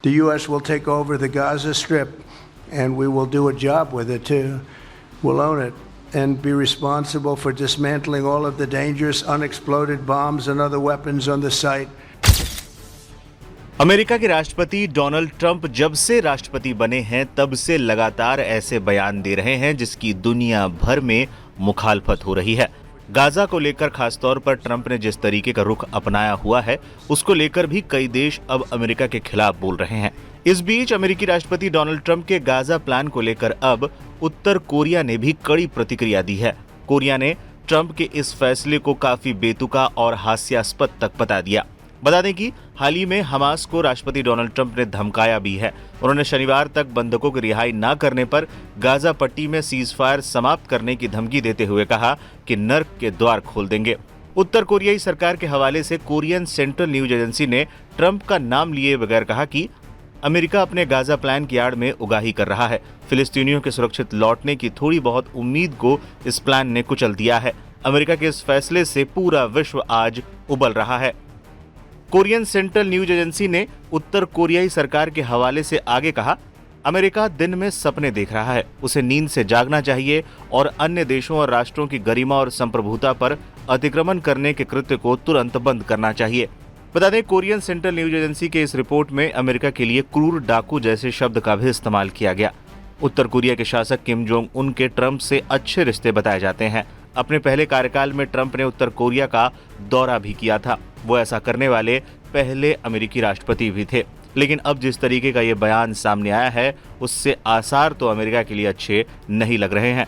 The U.S. will take over the Gaza Strip, and we will do a job with it too. We'll own it and be responsible for dismantling all of the dangerous unexploded bombs and other weapons on the site. America के राष्ट्रपति Donald Trump जब से राष्ट्रपति बने हैं तब से लगातार ऐसे बयान दे रहे हैं जिसकी दुनिया भर में मुखालफत हो रही है। गाजा को लेकर खासतौर पर ट्रंप ने जिस तरीके का रुख अपनाया हुआ है उसको लेकर भी कई देश अब अमेरिका के खिलाफ बोल रहे हैं। इस बीच अमेरिकी राष्ट्रपति डोनाल्ड ट्रंप के गाजा प्लान को लेकर अब उत्तर कोरिया ने भी कड़ी प्रतिक्रिया दी है। कोरिया ने ट्रंप के इस फैसले को काफी बेतुका और हास्यास्पद तक बता दिया। बता दें कि हाल ही में हमास को राष्ट्रपति डोनाल्ड ट्रंप ने धमकाया भी है। उन्होंने शनिवार तक बंधकों की रिहाई न करने पर गाजा पट्टी में सीजफायर समाप्त करने की धमकी देते हुए कहा कि नर्क के द्वार खोल देंगे। उत्तर कोरियाई सरकार के हवाले से कोरियन सेंट्रल न्यूज एजेंसी ने ट्रंप का नाम लिए बगैर कहा कि अमेरिका अपने गाजा प्लान की आड़ में उगाही कर रहा है। फिलिस्तीनियों के सुरक्षित लौटने की थोड़ी बहुत उम्मीद को इस प्लान ने कुचल दिया है। अमेरिका के इस फैसले से पूरा विश्व आज उबल रहा है। कोरियन सेंट्रल न्यूज एजेंसी ने उत्तर कोरियाई सरकार के हवाले से आगे कहा, अमेरिका दिन में सपने देख रहा है, उसे नींद से जागना चाहिए और अन्य देशों और राष्ट्रों की गरिमा और संप्रभुता पर अतिक्रमण करने के कृत्य को तुरंत बंद करना चाहिए। बता दें, कोरियन सेंट्रल न्यूज एजेंसी के इस रिपोर्ट में अमेरिका के लिए क्रूर डाकू जैसे शब्द का भी इस्तेमाल किया गया। उत्तर कोरिया के शासक किम जोंग उन के ट्रंप से अच्छे रिश्ते बताए जाते हैं। अपने पहले कार्यकाल में ट्रंप ने उत्तर कोरिया का दौरा भी किया था। वो ऐसा करने वाले पहले अमेरिकी राष्ट्रपति भी थे। लेकिन अब जिस तरीके का ये बयान सामने आया है उससे आसार तो अमेरिका के लिए अच्छे नहीं लग रहे हैं।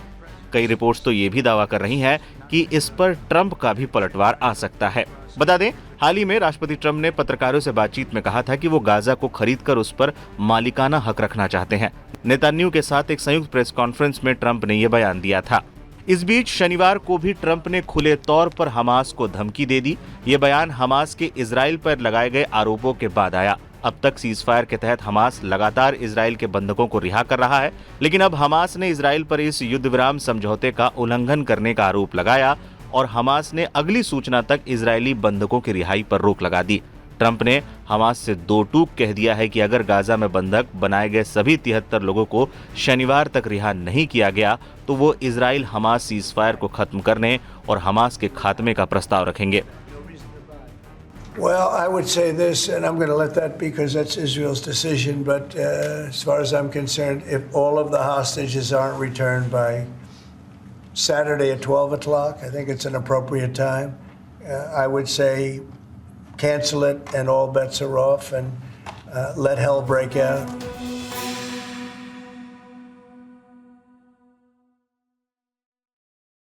कई रिपोर्ट्स तो ये भी दावा कर रही हैं कि इस पर ट्रंप का भी पलटवार आ सकता है। बता दें, हाल ही में राष्ट्रपति ट्रंप ने पत्रकारों से बातचीत में कहा था कि वो गाजा को खरीदकर उस पर मालिकाना हक रखना चाहते हैं। नेतान्याहू के साथ एक संयुक्त प्रेस कॉन्फ्रेंस में ट्रंप ने यह बयान दिया था। इस बीच शनिवार को भी ट्रंप ने खुले तौर पर हमास को धमकी दे दी। ये बयान हमास के इजराइल पर लगाए गए आरोपों के बाद आया। अब तक सीजफायर के तहत हमास लगातार इजराइल के बंधकों को रिहा कर रहा है, लेकिन अब हमास ने इजराइल पर इस युद्ध विराम समझौते का उल्लंघन करने का आरोप लगाया और हमास ने अगली सूचना तक इजरायली बंधकों की रिहाई पर रोक लगा दी। ट्रंप ने हमास से दो टूक कह दिया है कि अगर गाजा में बंधक बनाए गए सभी 73 लोगों को शनिवार तक रिहा नहीं किया गया तो वो इजराइल हमास सीजफायर को खत्म करने और हमास के खात्मे का प्रस्ताव रखेंगे। Well, I would say this, and I'm going to let that be because that's Israel's decision, but as far as I'm concerned, if all of the hostages aren't returned by Saturday at 12 o'clock, I think it's an appropriate time. I would say cancel it and all bets are off and let hell break out.